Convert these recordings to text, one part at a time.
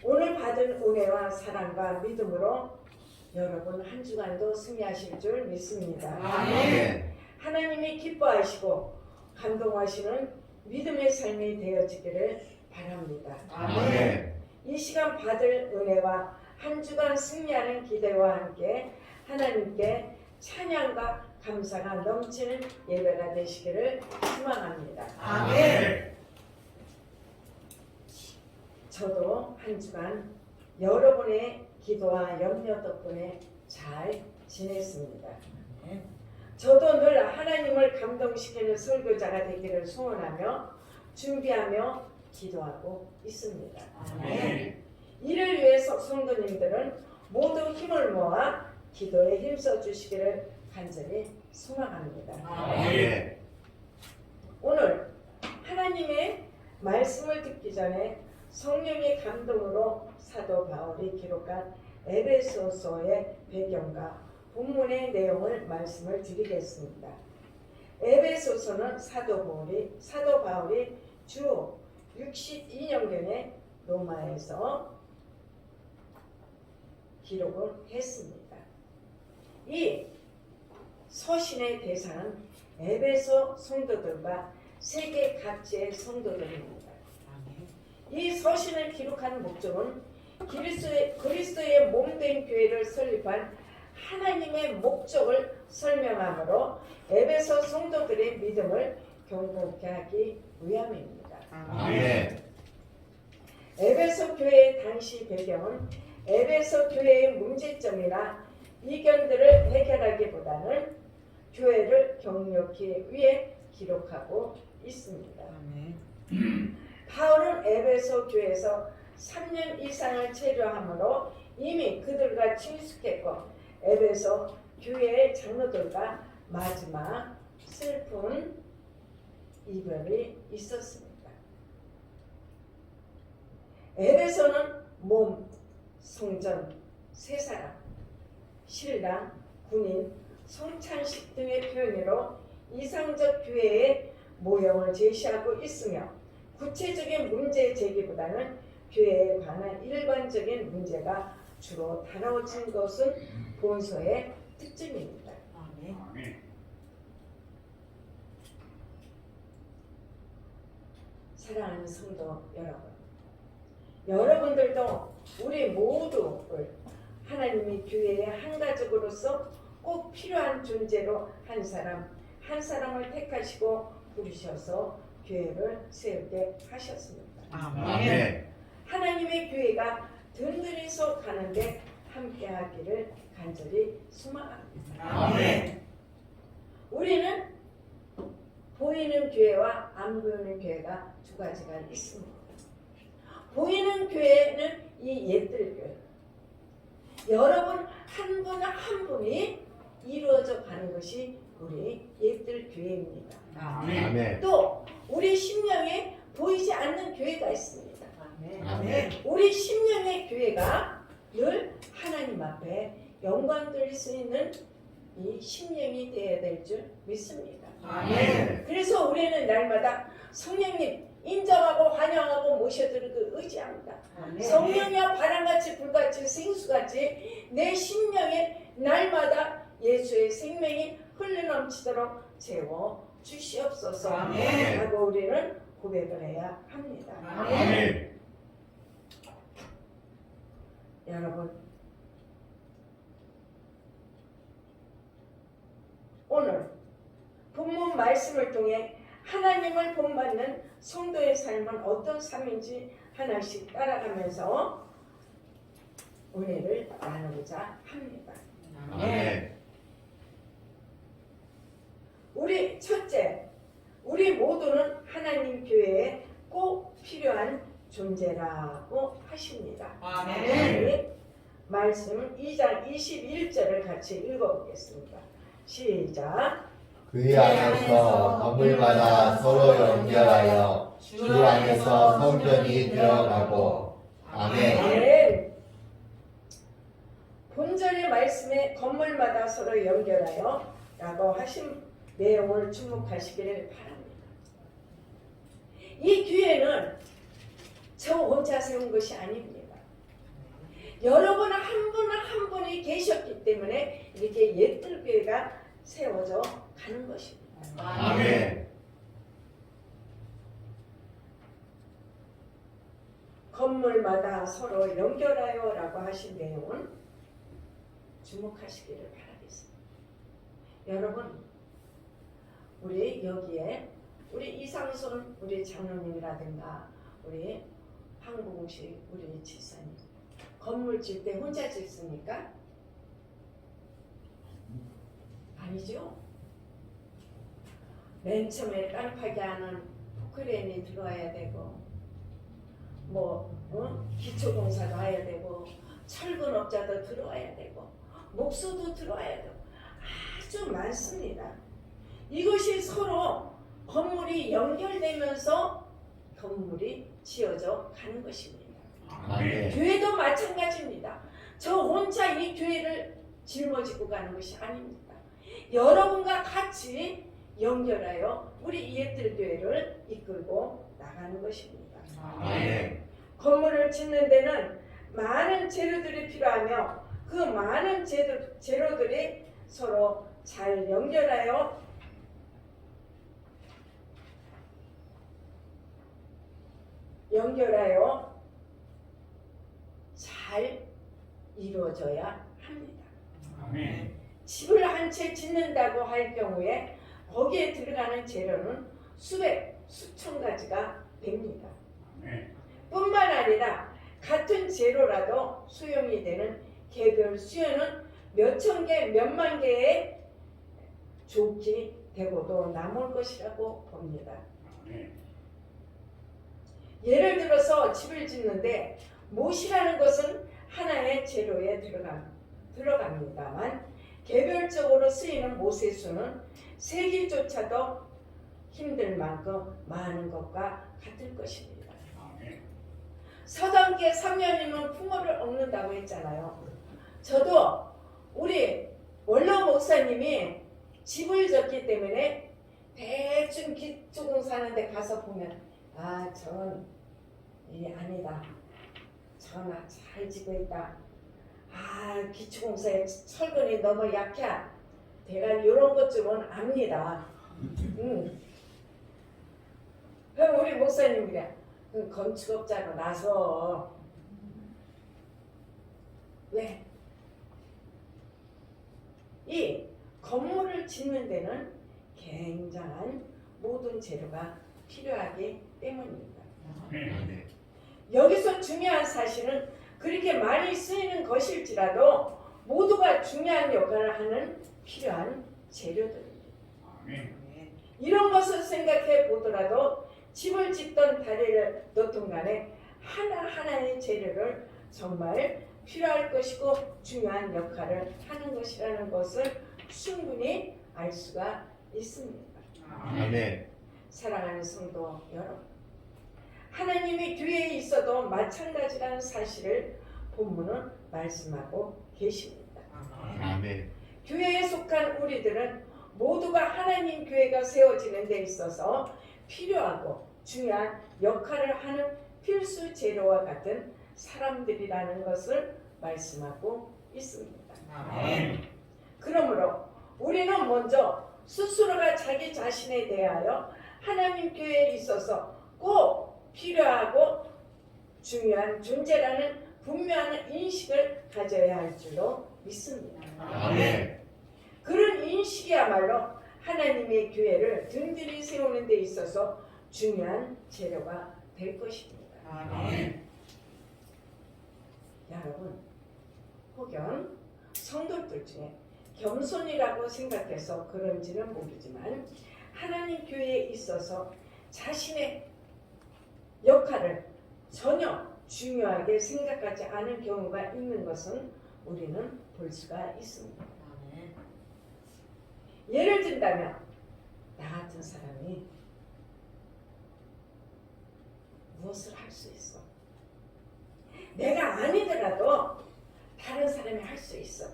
오늘 받은 은혜와 사랑과 믿음으로 여러분 한 주간도 승리하실 줄 믿습니다. 아멘. 하나님이 기뻐하시고 감동하시는 믿음의 삶이 되어지기를 바랍니다. 아멘. 이 시간 받을 은혜와 한 주간 승리하는 기대와 함께 하나님께 찬양과 감사가 넘치는 예배가 되시기를 소망합니다. 아멘. 저도 한 주간 여러분의 기도와 염려 덕분에 잘 지냈습니다. 저도 늘 하나님을 감동시키는 설교자가 되기를 소원하며 준비하며 기도하고 있습니다. 아멘. 이를 위해서 성도님들은 모두 힘을 모아 기도에 힘써 주시기를 간절히 소망합니다. 아멘. 오늘 하나님의 말씀을 듣기 전에 성령의 감동으로 사도 바울이 기록한 에베소서의 배경과 본문의 내용을 말씀을 드리겠습니다. 에베소서는 사도 바울이 주 62년경에 로마에서 기록을 했습니다. 이 서신의 대상은 에베소 성도들과 세계 각지의 성도들입니다. 이 서신을 기록한 목적은 그리스도의 몸된 교회를 설립한 하나님의 목적을 설명하므로 에베소 성도들의 믿음을 경고케 하기 위함입니다. 아멘. 에베소 교회의 당시 배경은 에베소 교회의 문제점이나 이견들을 해결하기보다는 교회를 격려하기 위해 기록하고 있습니다. 바울은 에베소 교회에서 3년 이상을 체류하므로 이미 그들과 친숙했고 에베소 교회의 장로들과 마지막 슬픈 이별이 있었습니다. 에베소는 몸, 성전, 세 사람, 신랑, 군인, 성찬식 등의 표현으로 이상적 교회의 모형을 제시하고 있으며 구체적인 문제 제기보다는 교회에 관한 일반적인 문제가 주로 다뤄진 것은 본서의 특징입니다. 아멘. 사랑하는 성도 여러분, 여러분들도 우리 모두를 하나님이 교회의 한 가족으로서 꼭 필요한 존재로 한 사람을 택하시고 부르셔서 교회를 세우게 하셨습니다. 아멘. 하나님의 교회가 든든히 서 가는데 함께하기를 간절히 소망합니다. 아멘. 우리는 보이는 교회와 안 보이는 교회가 두 가지가 있습니다. 보이는 교회는 이 옛들 교회. 여러분 한 분 한 분이 이루어져 가는 것이 우리 옛들 교회입니다. 아멘. 또 우리 심령에 보이지 않는 교회가 있습니다. 아멘. 우리 심령의 교회가 늘 하나님 앞에 영광 돌릴 수 있는 이 심령이 되어야 될 줄 믿습니다. 아멘. 그래서 우리는 날마다 성령님 인정하고 환영하고 모셔드리고 의지합니다. 성령이여 바람같이 불같이 생수같이 내 심령에 날마다 예수의 생명이 흘러넘치도록 채워 주시옵소서 하고 우리는 고백을 해야 합니다. 아멘. 여러분, 오늘 본문 말씀을 통해 하나님을 본받는 성도의 삶은 어떤 삶인지 하나씩 따라가면서 은혜를 나누고자 합니다. 아멘. 우리 모두는 하나님 교회에 꼭 필요한 존재라고 하십니다. 아멘. 말씀 2장 21절을 같이 읽어보겠습니다. 시작. 그 안에서 건물마다 서로 연결하여 주 안에서 성전이 되어가고. 아멘. 아멘. 본절의 말씀에 건물마다 서로 연결하여 라고 하신 내용을 주목하시기를 바랍니다. 이 교회는 저 혼자 세운 것이 아닙니다. 여러분 한 분 한 분이 계셨기 때문에 이렇게 옛들 교회가 세워져 가는 것입니다. 아멘. 건물마다 서로 연결하여 라고 하신 내용은 주목하시기를 바라겠습니다. 여러분, 우리 여기에 우리 이상순 우리 장로님이라든가 우리 황봉식 우리 지사님 건물 질 때 혼자 짓습니까? 아니죠. 맨 처음에 깜빡이 하는 포크레인이 들어와야 되고 기초공사도 해야 되고 철근업자도 들어와야 되고 목수도 들어와야 되고 아주 많습니다. 이것이 서로 건물이 연결되면서 건물이 지어져 가는 것입니다. 아멘. 교회도 마찬가지입니다. 저 혼자 이 교회를 짊어지고 가는 것이 아닙니다. 여러분과 같이 연결하여 우리 이웃들 교회를 이끌고 나가는 것입니다. 아멘. 건물을 짓는 데는 많은 재료들이 필요하며 그 많은 재료들이 서로 잘 연결하여 잘 이루어져야 합니다. 아멘. 집을 한 채 짓는다고 할 경우에 거기에 들어가는 재료는 수천 가지가 됩니다. 아멘. 뿐만 아니라 같은 재료라도 수용이 되는 개별 수요는 몇천 개, 몇만 개의 좋게 되고도 남을 것이라고 봅니다. 아멘. 예를 들어서 집을 짓는데 못이라는 것은 하나의 재료에 들어갑니다만 개별적으로 쓰이는 못의 수는 세기조차도 힘들 만큼 많은 것과 같을 것입니다. 아멘. 서당계 3년이면 풍어를 얻는다고 했잖아요. 저도 우리 원로 목사님이 집을 졌기 때문에 대충 기초공사하는 데 가서 보면 저건 아니다. 저건 잘 지고 있다. 기초공사에 철근이 너무 약해. 내가 이런 것 좀은 압니다. 그럼 우리 목사님이 건축업자로 나서 왜? 이 건물을 짓는 데는 굉장한 모든 재료가 필요하기 때문입니다. 아멘. 여기서 중요한 사실은 그렇게 많이 쓰이는 것일지라도 모두가 중요한 역할을 하는 필요한 재료들입니다. 아멘. 이런 것을 생각해 보더라도 집을 짓던 다리를 놓든 간에 하나하나의 재료를 정말 필요할 것이고 중요한 역할을 하는 것이라는 것을 충분히 알 수가 있습니다. 아멘. 사랑하는 성도 여러분, 하나님이 교회에 있어도 마찬가지라는 사실을 본문은 말씀하고 계십니다. 아멘. 교회에 속한 우리들은 모두가 하나님 교회가 세워지는 데 있어서 필요하고 중요한 역할을 하는 필수 재료와 같은 사람들이라는 것을 말씀하고 있습니다. 아멘. 그러므로 우리는 먼저 스스로가 자기 자신에 대하여 하나님 교회에 있어서 꼭 필요하고 중요한 존재라는 분명한 인식을 가져야 할 줄로 믿습니다. 아멘. 그런 인식이야말로 하나님의 교회를 든든히 세우는 데 있어서 중요한 재료가 될 것입니다. 아멘. 여러분, 혹여 성도들 중에 겸손이라고 생각해서 그런지는 모르지만 하나님 교회에 있어서 자신의 역할을 전혀 중요하게 생각하지 않은 경우가 있는 것은 우리는 볼 수가 있습니다. 예를 든다면 나 같은 사람이 무엇을 할 수 있어? 내가 아니더라도 다른 사람이 할 수 있어.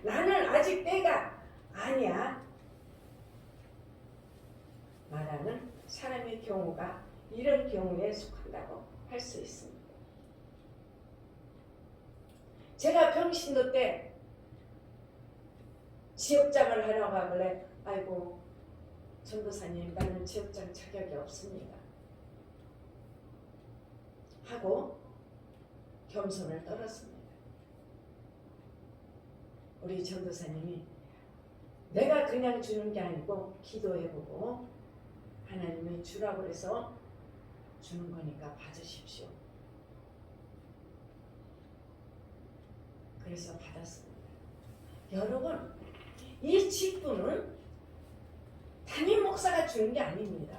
나는 아직 때가 아니야. 말하는 사람의 경우가 이런 경우에 속한다고 할 수 있습니다. 제가 병신도 때 지역장을 하려고 하길래 아이고 전도사님 나는 지역장 자격이 없습니다 하고 겸손을 떨었습니다. 우리 전도사님이 내가 그냥 주는 게 아니고 기도해보고 하나님이 주라고 해서 주는 거니까 받으십시오. 그래서 받았습니다. 여러분 이 직분은 담임 목사가 주는 게 아닙니다.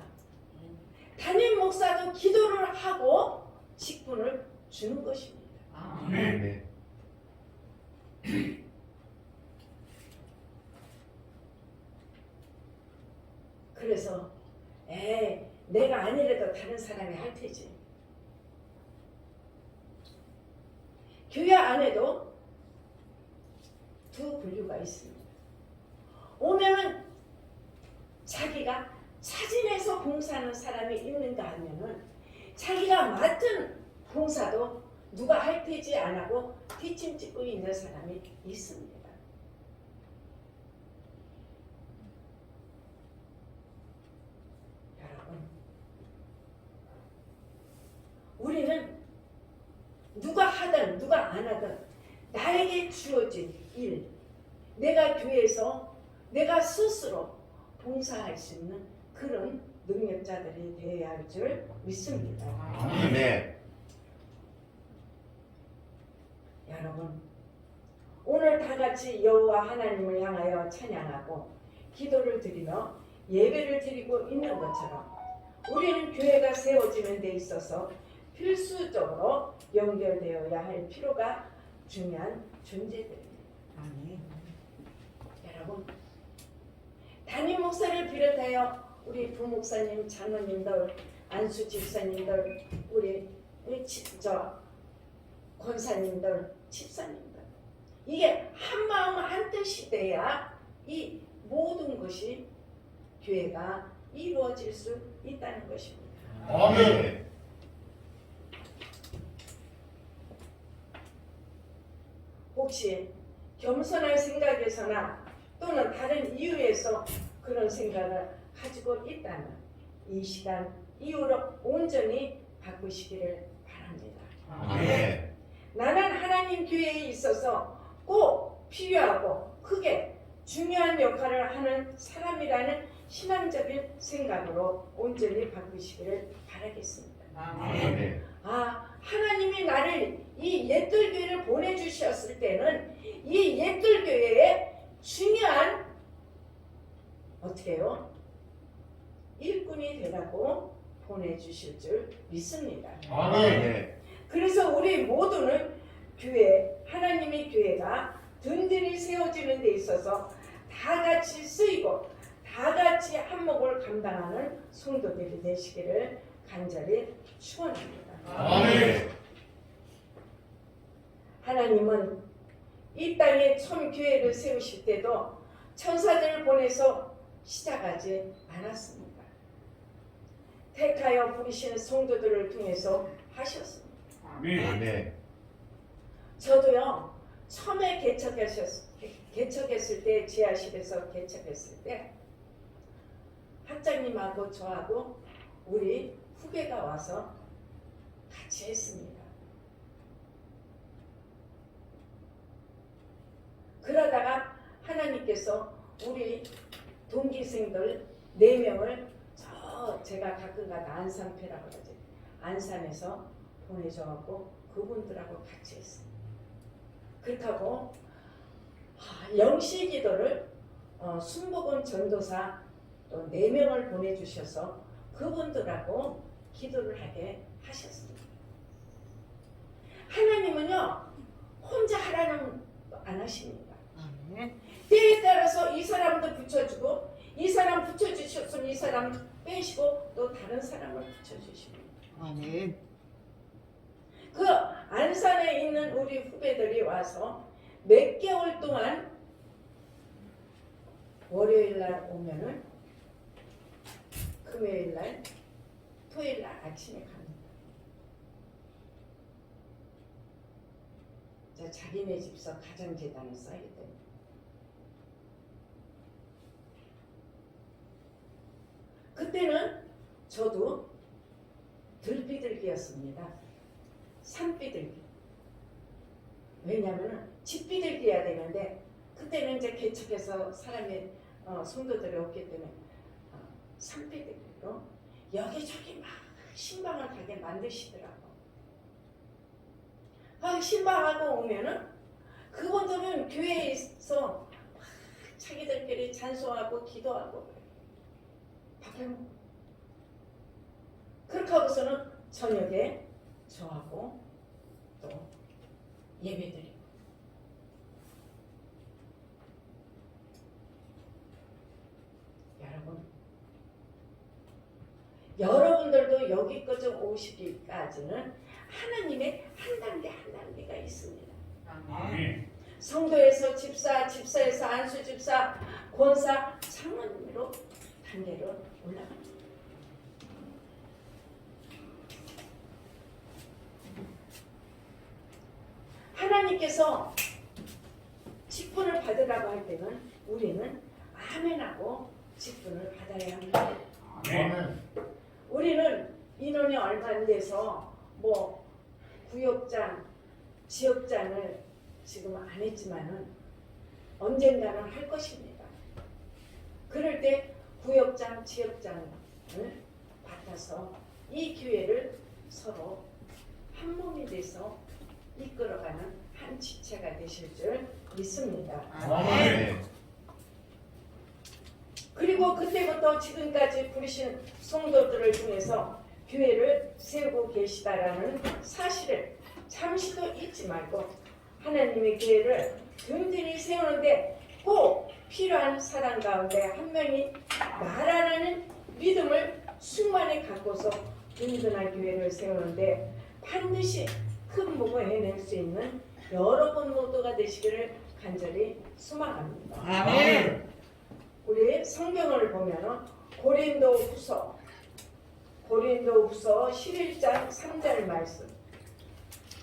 담임 목사도 기도를 하고 직분을 주는 것입니다. 아멘. 그래서 내가 아니래도 다른 사람이 할 테지. 교회 안에도 두 분류가 있습니다. 오면은 자기가 차진해서 봉사하는 사람이 있는가 하면은 자기가 맡은 봉사도 누가 할 테지 안 하고 뒷짐 짓고 있는 사람이 있습니다. 여러분, 우리는 누가 하든 누가 안 하든 나에게 주어진 일, 내가 교회에서 내가 스스로 봉사할 수 있는 그런 능력자들이 되어야 할 줄 믿습니다. 아멘. 여러분, 오늘 다 같이 여호와 하나님을 향하여 찬양하고 기도를 드리며 예배를 드리고 있는 것처럼 우리는 교회가 세워지는 데 있어서 필수적으로 연결되어야 할 필요가 중요한 존재들입니다. 아멘. 여러분, 담임 목사를 비롯하여 우리 부목사님, 장로님들, 안수 집사님들, 우리 권사님들, 집사님들, 이게 한 마음 한 뜻이 돼야 이 모든 것이 교회가 이루어질 수 있다는 것입니다. 아멘. 혹시 겸손할 생각에서나 또는 다른 이유에서 그런 생각을 가지고 있다면 이 시간 이후로 온전히 바꾸시기를 바랍니다. 아멘. 나는 하나님 교회에 있어서 꼭 필요하고 크게 중요한 역할을 하는 사람이라는 신앙적인 생각으로 온전히 바꾸시기를 바라겠습니다. 아멘. 하나님이 나를 이 옛들교회를 보내주셨을 때는 이 옛들교회에 중요한 어떻게 해요? 일꾼이 되라고 보내주실 줄 믿습니다. 아멘. 그래서 우리 모두는 교회, 하나님의 교회가 든든히 세워지는 데 있어서 다 같이 쓰이고 다 같이 한몫을 감당하는 성도들이 되시기를 간절히 축원합니다. 아멘. 하나님은 이 땅에 처음 교회를 세우실 때도 천사들을 보내서 시작하지 않았습니다. 택하여 부르시는 성도들을 통해서 하셨습니다. 아멘. 저도요 처음에 개척했을 때 지하실에서 개척했을 때 학장님하고 저하고 우리 후배가 와서 같이 했습니다. 그러다가 하나님께서 우리 동기생들 4명을 제가 가끔 가다 안산패라고 그러지 안산에서 보내줘갖고 그분들하고 같이 했어요. 그렇다고 영시기도를 순복음 전도사 또 4명을 보내주셔서 그분들하고 기도를 하게 하셨습니다. 하나님은요 혼자 하라는 안 하십니다. 아멘. 때에 따라서 이 사람도 붙여주고 이 사람 붙여주셨으면 이 사람 빼시고 또 다른 사람을 붙여주십니다. 아멘. 그 안산에 있는 우리 후배들이 와서 몇 개월 동안 월요일 날 오면은 금요일 날 토요일 날 아침에 갑니다. 자기네 집서 가정재단을 쌓기 때문에. 그때는 저도 들비들기였습니다. 산비들기. 왜냐하면 집비들기해야 되는데 그때는 이제 개척해서 사람이 성도들이 없기 때문에 산비들기로 여기저기 막 신방을 가게 만드시더라고. 신방하고 오면은 그분들은 교회에서 막 자기들끼리 찬송하고 기도하고 그래. 밥을 먹고. 그렇게 하고서는 저녁에 저하고 또 예배드리고. 여러분들도 여기까지 오시기까지는 하나님의 한 단계 한 단계가 있습니다. 아멘. 성도에서 집사, 집사에서 안수 집사, 권사, 장로님으로 단계로 올라갑니다. 하나님께서 직분을 받으라고 할 때는 우리는 아멘하고 직분을 받아야 합니다. 아멘. 우리는 인원이 얼마 안 돼서 뭐 구역장, 지역장을 지금 안 했지만은 언젠가는 할 것입니다. 그럴 때 구역장, 지역장을 받아서 이 교회를 서로 한 몸이 돼서 이끌어가는 한 지체가 되실 줄 믿습니다. 아멘. 그리고 그때부터 지금까지 부르신 성도들을 통해서 교회를 세우고 계시다라는 사실을 잠시도 잊지 말고 하나님의 교회를 든든히 세우는데 꼭 필요한 사람 가운데 한 명이 나라는 믿음을 충만히 갖고서 든든한 교회를 세우는데 반드시 큰 목을 해낼 수 있는 여러분 모두가 되시기를 간절히 소망합니다. 아멘. 우리 성경을 보면은 고린도후서 11장 3절 말씀.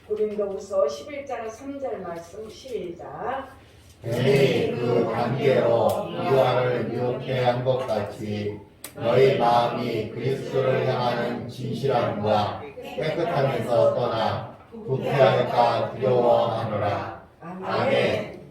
고린도후서 11장 3절 말씀 시작. 괜히 그 관계로 이와를 유혹해 한 것 같이 너희 마음이 그리스도를 향하는 진실함과 깨끗함에서 떠나 부패할까 두려워하노라. 아멘.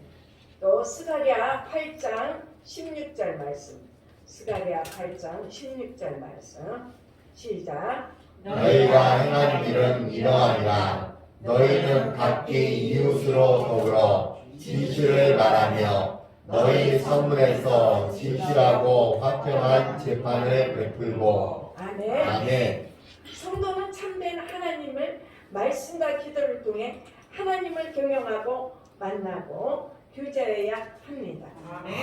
또 스가랴 8장 16절 말씀. 스가랴 8장 16절 말씀 시작. 너희가 행한 일은 이러하니라. 너희는 각기 이웃으로 더불어 진실을 말하며 너희 성문에서 진실하고 화평한 재판을 베풀고. 아멘. 아멘. 성도는 참된 하나님을 말씀과 기도를 통해 하나님을 경영하고 만나고 교제해야 합니다.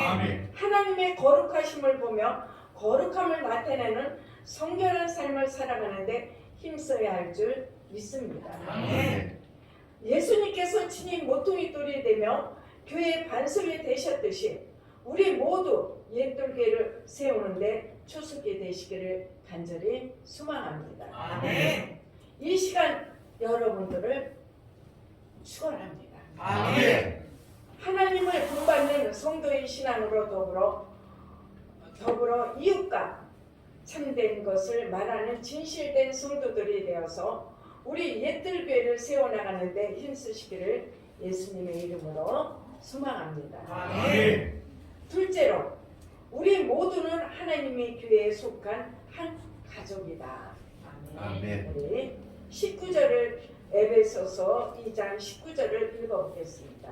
아멘. 하나님의 거룩하심을 보며 거룩함을 나타내는 성결한 삶을 살아가는데 힘써야 할 줄 믿습니다. 아멘. 예수님께서 친히 모퉁이 돌이 되며 교회의 반석이 되셨듯이 우리 모두 옛돌교회를 세우는데 초석이 되시기를 간절히 소망합니다. 아멘. 이 시간 여러분들을 축원합니다. 아멘. 하나님을 본받는 성도의 신앙으로 더불어 이웃과 참된 것을 말하는 진실된 성도들이 되어서 우리 옛들교회를 세워나가는데 힘쓰시기를 예수님의 이름으로 소망합니다. 아멘. 둘째로 우리 모두는 하나님의 교회에 속한 한 가족이다. 아멘. 우리 19절을 에베소서 2장 19절을 읽어보겠습니다.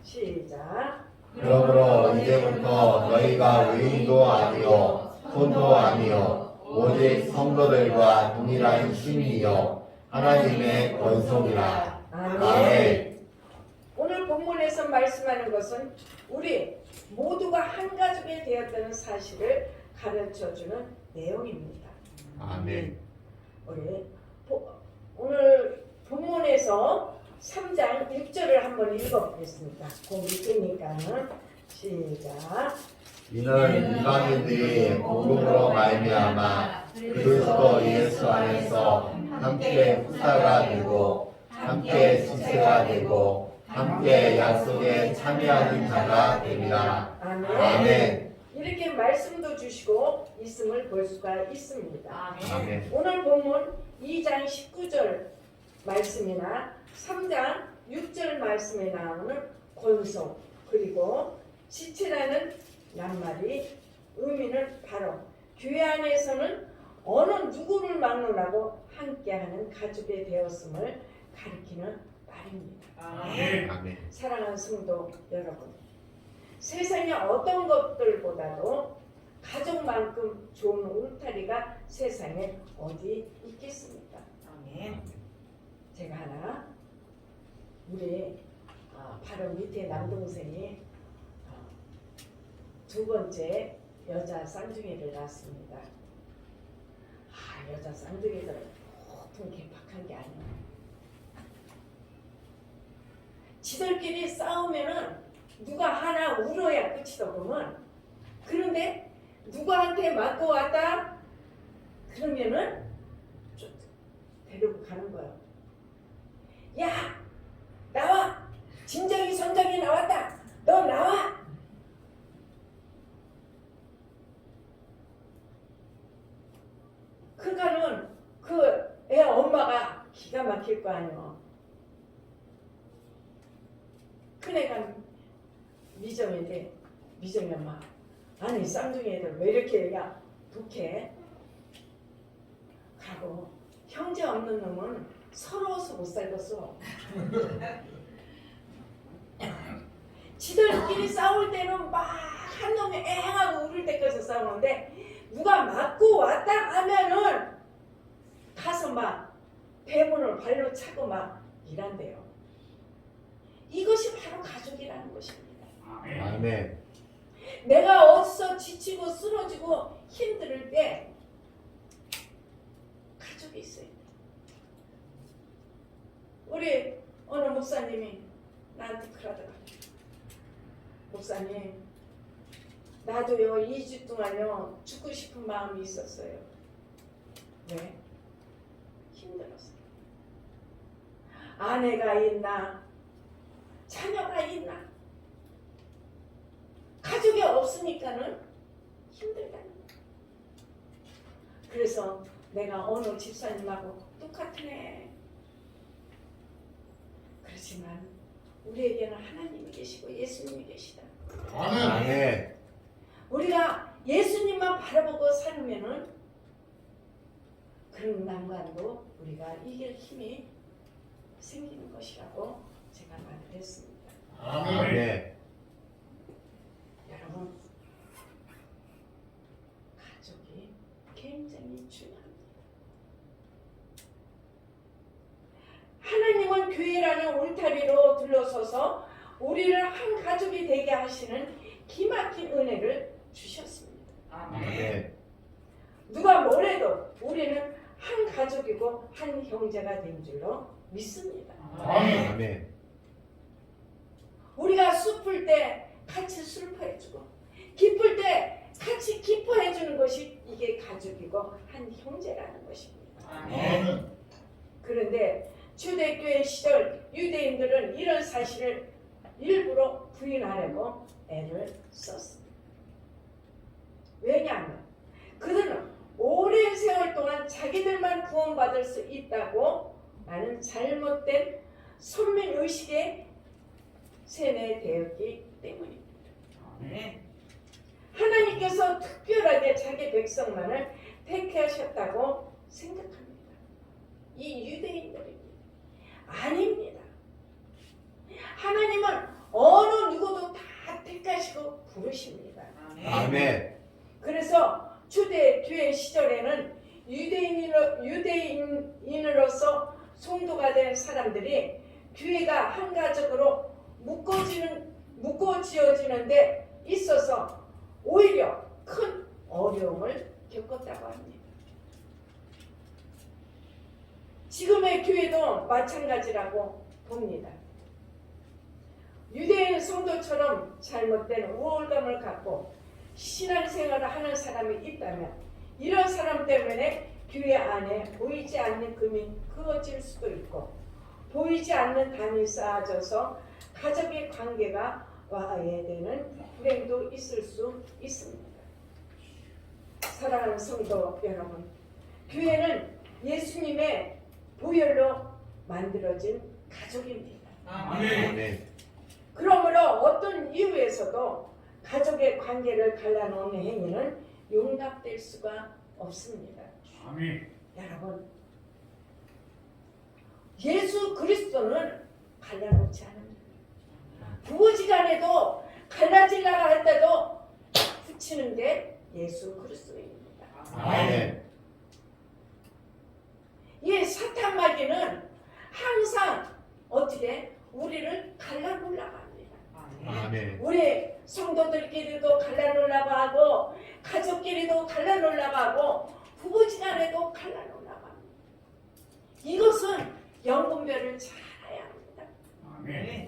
시작. 그러므로 이제부터 너희가 의인도 아니요 손도 아니요 오직 성도들과 동일한 신이요 하나님의 권속이라. 아멘. 오늘 본문에서 말씀하는 것은 우리 모두가 한 가족이 되었다는 사실을 가르쳐주는 내용입니다. 아멘. 우리 오늘 본문에서 3장 1절을 한번 읽어보겠습니다. 그 밑이니까는 시작. 이는 이방인들이 복음으로 말미암아 그리스도 예수 안에서 함께 후사가 되고 함께 지체가 되고 함께 약속에 참여하는 자가 되리라. 아멘. 아멘. 이렇게 말씀도 주시고 있음을 볼 수가 있습니다. 아멘. 오늘 본문 2장 19절 말씀이나 3장 6절 말씀에 나오는 권속 그리고 지체라는 낱말이 의미는 바로 교회 안에서는 어느 누구를 막론하고 함께하는 가족이 되었음을 가리키는 말입니다. 아멘. 사랑하는 성도 여러분, 세상의 어떤 것들보다도 가족만큼 좋은 울타리가 세상에 어디 있겠습니까? 제가 하나 우리 바로 밑에 남동생이 두 번째 여자 쌍둥이를 낳았습니다. 여자 쌍둥이들은 보통 개팍한 게 아니에요. 지들끼리 싸우면은 누가 하나 울어야 끝이더구먼. 그런데 누구한테 맞고 왔다 그러면은 데리고 가는 거야. 야 나와, 진정이 선정이 나왔다, 너 나와. 그러니까는 그 애 엄마가 기가 막힐 거 아니야. 큰애가 미정인데 미정이 엄마, 아니 쌍둥이 애들 왜 이렇게 야 독해? 가고 형제 없는 놈은 서러워서 못 살겠어. 지들끼리 싸울 때는 막 한 놈이 애하고 울을 때까지 싸우는데 누가 맞고 왔다 하면은 가서 막 대문을 발로 차고 막 일한대요. 이것이 바로 가족이라는 것입니다. 아멘. 내가 어디서 지치고 쓰러지고 힘들 때 가족이 있어요. 우리 어느 목사님이 나한테 그러더라. 목사님, 나도요 2주 동안요 죽고 싶은 마음이 있었어요. 왜? 힘들었어요. 아내가 있나 자녀가 있나 가족이 없으니까는 힘들다는 거예요. 그래서 내가 어느 집사님하고 똑같은 애. 그렇지만 우리에게는 하나님이 계시고 예수님이 계시다. 아멘. 우리가 예수님만 바라보고 살면은 그런 난관도 우리가 이길 힘이 생기는 것이라고 제가 말을 했습니다. 아멘. 여러분, 가족이 굉장히 중요합니다. 하나님은 교회라는 울타리로 둘러서서 우리를 한 가족이 되게 하시는 기막힌 은혜를 주셨습니다. 아멘. 누가 뭐래도 우리는 한 가족이고 한 형제가 된 줄로 믿습니다. 아멘. 우리가 슬플 때 같이 슬퍼해주고 기쁠 때 같이 기뻐해주는 것이 이게 가족이고 한 형제라는 것입니다. 그런데 초대교회 시절 유대인들은 이런 사실을 일부러 부인하려고 애를 썼습니다. 왜냐하면 그들은 오랜 세월 동안 자기들만 구원받을 수 있다고 라는 잘못된 선민의식에 세뇌되었기 때문입니다. 하나님께서 특별하게 자기 백성만을 택하셨다고 생각합니다. 이 유대인들입니다. 아닙니다. 하나님은 어느 누구도 다 택하시고 부르십니다. 아멘. 그래서 초대교회 시절에는 유대인으로서 성도가 된 사람들이 교회가 한 가족으로 묶어지어지는 데 있어서 오히려 큰 어려움을 겪었다고 합니다. 지금의 교회도 마찬가지라고 봅니다. 유대인 성도처럼 잘못된 우월감을 갖고 신앙생활을 하는 사람이 있다면 이런 사람 때문에 교회 안에 보이지 않는 금이 그어질 수도 있고 보이지 않는 담이 쌓아져서 가족의 관계가 와야 되는 불행도 있을 수 있습니다. 사랑하는 성도 여러분, 교회는 예수님의 보혈로 만들어진 가족입니다. 아멘. 그러므로 어떤 이유에서도 가족의 관계를 갈라놓는 행위는 용납될 수가 없습니다. 여러분, 예수 그리스도는 갈라놓지 않습니다. 부부지간에도 갈라지려고 할 때도 붙이는 게 예수 그리스도입니다. 아멘. 이 사탄 마귀는 항상 어떻게 우리를 갈라놓으려고 합니다. 아멘. 우리 성도들끼리도 갈라놓으려고 하고 가족끼리도 갈라놓으려고 하고 부부지간에도 갈라놓으려고 합니다. 이것은 연분별을 잘 해야 합니다.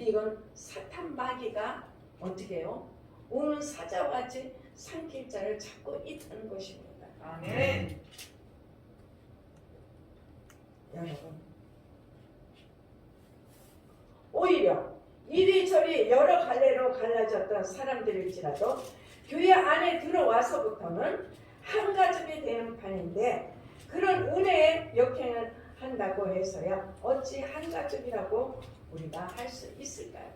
이건 사탄 마귀가 어떻게 해요? 오는 사자와 같이 산길자를 찾고 있다는 것입니다. 여러분, 오히려 이리저리 여러 갈래로 갈라졌던 사람들일지라도 교회 안에 들어와서부터는 한 가족이 되는 판인데, 그런 은혜의 역행을 한다고 해서야 어찌 한 가족이라고 우리가 할 수 있을까요?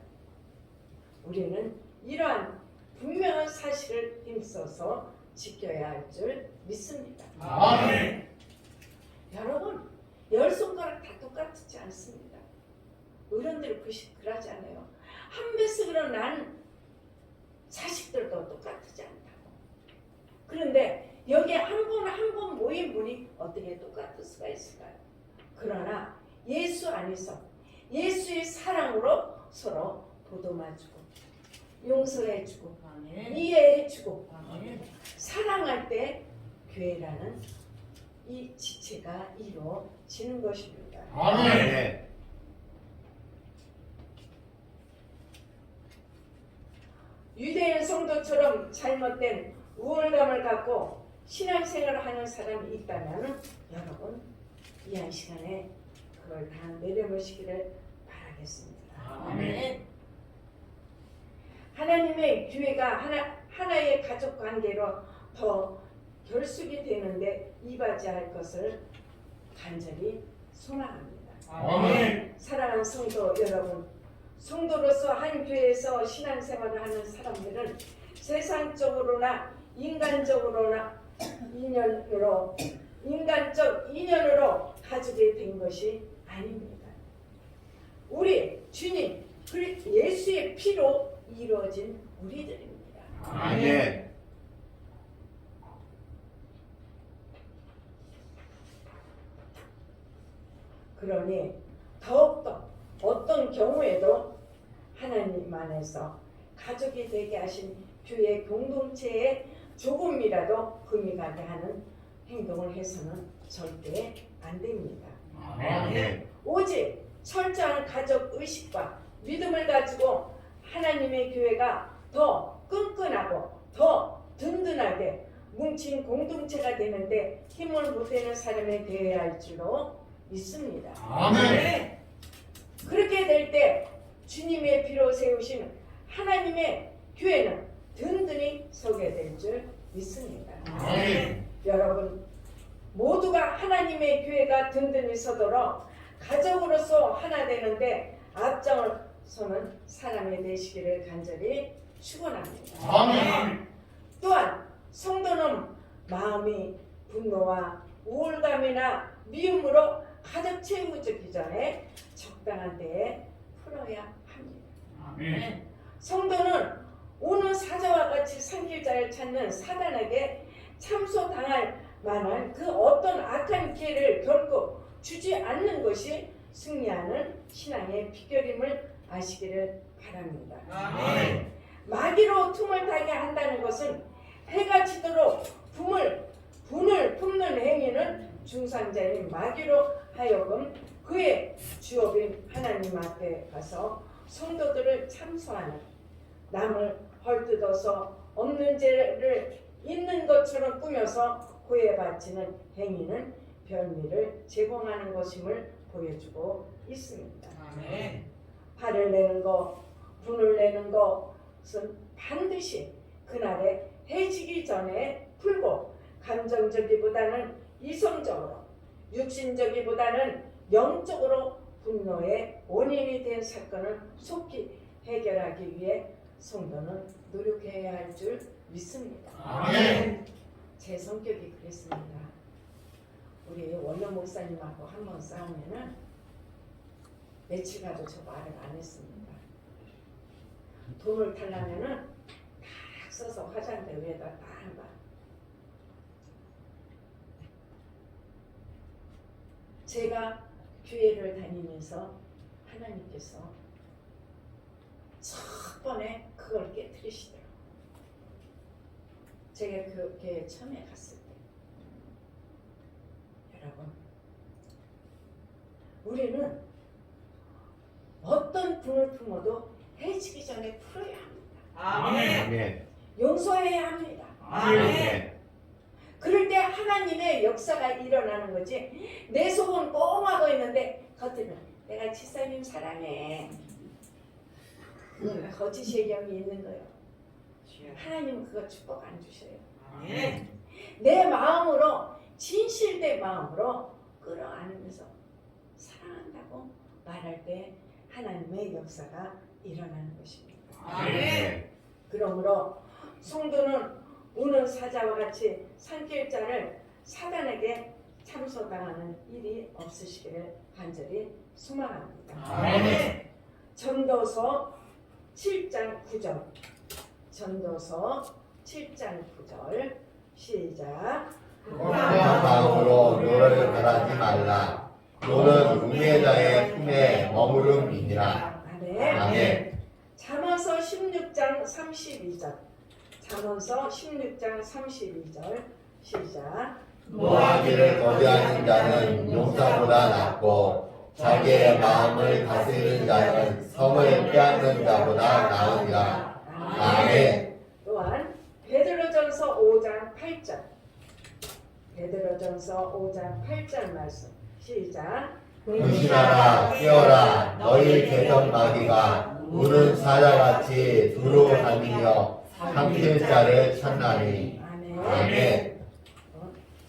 우리는 이러한 분명한 사실을 힘써서 지켜야 할 줄 믿습니다. 아멘. 여러분, 열 손가락 다 똑같지 않습니다. 어른들 그러지 않아요. 한 뱃속으로 난 자식들도 똑같지 않다고. 그런데 여기 한 분 한 분 모인 분이 어떻게 똑같을 수가 있을까요? 그러나 예수 안에서 예수의 사랑으로 서로 보듬어주고 용서해주고 이해해주고 사랑할 때 교회라는 이 지체가 이루어지는 것입니다. 아멘. 유대인 성도처럼 잘못된 우월감을 갖고 신앙생활을 하는 사람이 있다면 여러분, 이 한 시간에 그걸 다 내려놓으시기를 바라겠습니다. 아멘. 하나님의 교회가 하나의 가족 관계로 더 결속이 되는데 이바지할 것을 간절히 소망합니다. 아멘. 사랑하는 성도 여러분, 성도로서 한 교회에서 신앙생활을 하는 사람들은 세상적으로나 인간적 인연으로 가족이 된 것이 아닙니다. 우리 주님 예수의 피로 이루어진 우리들입니다. 아멘. 그러니 더욱더 어떤 경우에도 하나님 안에서 가족이 되게 하신 교회 공동체에 조금이라도 금이 가게 하는 행동을 해서는 절대 안 됩니다. 아멘. 오직 철저한 가족 의식과 믿음을 가지고 하나님의 교회가 더 끈끈하고 더 든든하게 뭉친 공동체가 되는데 힘을 보태는 사람이 되어야 할 줄로 믿습니다. 아멘. 그렇게 될 때 주님의 피로 세우신 하나님의 교회는 든든히 서게 될 줄 믿습니다. 아멘. 여러분, 모두가 하나님의 교회가 든든히 서도록 가족으로서 하나 되는데 앞장서는 사람이 되시기를 간절히 축원합니다. 아멘. 또한 성도는 마음이 분노와 우울감이나 미움으로 가득 채우기 전에 적당한 때에 풀어야 합니다. 아멘. 성도는 오는 사자와 같이 산길자를 찾는 사단에게 참소당할 만한 그 어떤 악한 기회를 결코 주지 않는 것이 승리하는 신앙의 비결임을 아시기를 바랍니다. 아멘. 마귀로 틈을 타게 한다는 것은 해가 지도록 분을 품는 행위는 중상자인 마귀로 하여금 그의 주업인 하나님 앞에 가서 성도들을 참소하는, 남을 헐뜯어서 없는 죄를 있는 것처럼 꾸며서 고해 바치는 행위는 별미를 제공하는 것임을 보여주고 있습니다. 아멘. 화를 내는 것, 분을 내는 것은 반드시 그날에 해지기 전에 풀고 감정적이보다는 이성적으로, 육신적이보다는 영적으로 분노의 원인이 된 사건을 속히 해결하기 위해 성도는 노력해야 할 줄 믿습니다. 아멘. 제 성격이 그랬습니다. 우리 원로 목사님하고 한번 싸우면은 며칠 가도 저 말을 안 했습니다. 돈을 달라면은 딱 써서 화장대 위에다 딱 봐. 제가 교회를 다니면서 하나님께서 첫 번에 그걸 깨뜨리시더라고요. 제가 그 교회 처음에 갔을 때. 여러분, 우리는 어떤 분을 품어도 해지기 전에 풀어야 합니다. 아멘. 아멘. 용서해야 합니다. 아멘. 그럴 때 하나님의 역사가 일어나는 거지. 내 속은 꽁하고 있는데 겉으로는 내가 지사님 사랑해. 거짓의 영이 있는 거예요. 하나님은 그거 축복 안 주셔요. 아멘. 내 마음으로 진실된 마음으로 끌어안으면서 사랑한다고 말할 때 하나님의 역사가 일어나는 것입니다. 아멘. 그러므로 성도는 우는 사자와 같이 산길자를 사단에게 참소당하는 일이 없으시기를 간절히 소망합니다. 아멘. 전도서 7장 9절. 전도서 7장 9절. 시작. 흑암 마음으로 노를 바라지 말라. 노는 우매자의 품에 머무름이니라. 아멘. 아멘. 잠언서 16장 32절. 잠언서 16장 32절. 시작. 노하기를 거부하는 자는 용사보다 낫고 자기의 마음을 다스리는 자는 성을 빼앗는 자보다 나으니라. 아멘. 또한 베드로전서 5장 8절. 베드로전서 5장 8절 말씀. 시작. 근신하라 깨어라 너희 개성마귀가 우는 사자같이 두루 다니며 삼킬 자를 찾나니. 아멘. 아멘.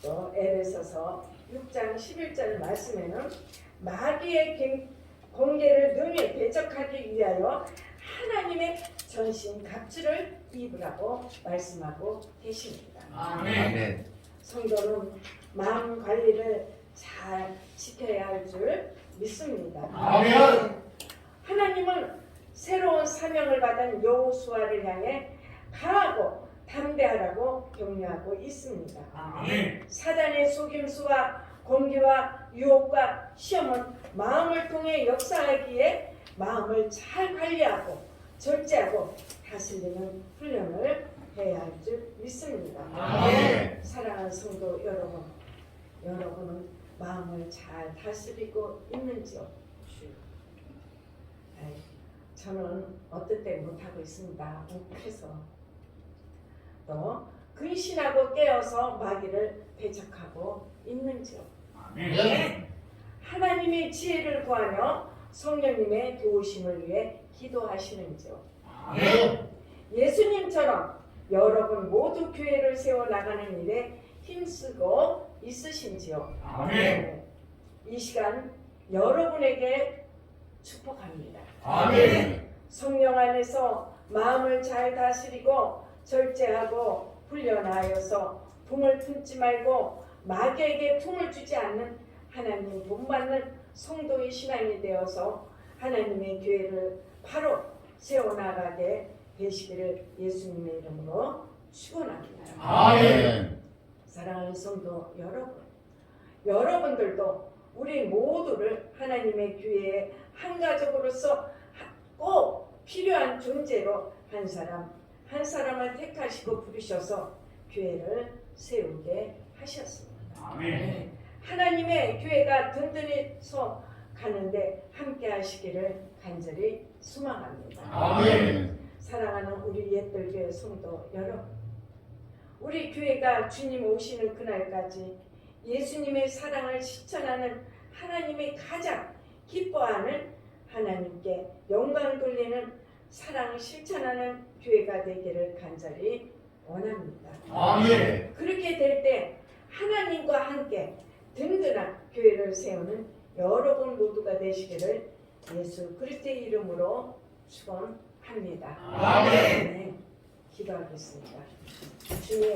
또 에베소서 6장 11절 말씀에는 마귀의 공개를 능히 대적하기 위하여 하나님의 전신 갑주를 입으라고 말씀하고 계십니다. 아멘. 성도는 마음 관리를 잘 지켜야 할 줄 믿습니다. 아멘. 하나님은 새로운 사명을 받은 여호수아를 향해 강하고 담대하라고 격려하고 있습니다. 아멘. 사단의 속임수와 공기와 유혹과 시험은 마음을 통해 역사하기에 마음을 잘 관리하고 절제하고 다스리는 훈련을 해야 할 줄 믿습니다. 아멘. 사랑하는 성도 여러분, 여러분은 마음을 잘 다스리고 있는지요? 저는 어떨 때 못하고 있습니다. 욱해서. 또 근신하고 깨어서 마귀를 대적하고 있는지요? 아멘. 하나님의 지혜를 구하며 성령님의 도우심을 위해 기도하시는지요? 아멘. 예수님처럼 여러분 모두 교회를 세워나가는 일에 힘쓰고 있으신지요? 아멘. 이 시간 여러분에게 축복합니다. 아멘. 성령 안에서 마음을 잘 다스리고 절제하고 훈련하여서 품을 품지 말고 마귀에게 품을 주지 않는 하나님 본받는 성도의 신앙이 되어서 하나님의 교회를 바로 세워나가게 되시기를 예수님의 이름으로 축원합니다. 아멘. 사랑하는 성도 여러분, 여러분들도 우리 모두를 하나님의 교회의 한 가족으로서 꼭 필요한 존재로 한 사람 한 사람을 택하시고 부르셔서 교회를 세우게 하셨습니다. 아멘. 하나님의 교회가 든든히 서 가는데 함께 하시기를 간절히 소망합니다. 아멘. 사랑하는 우리 옛들교회 성도 여러분, 우리 교회가 주님 오시는 그날까지 예수님의 사랑을 실천하는 하나님이 가장 기뻐하는 하나님께 영광 돌리는 사랑을 실천하는 교회가 되기를 간절히 원합니다. 아멘. 그렇게 될 때 하나님과 함께 든든한 교회를 세우는 여러분 모두가 되시기를 예수 그리스도의 이름으로 축원합니다. 아멘. 네, 기도하겠습니다. 주의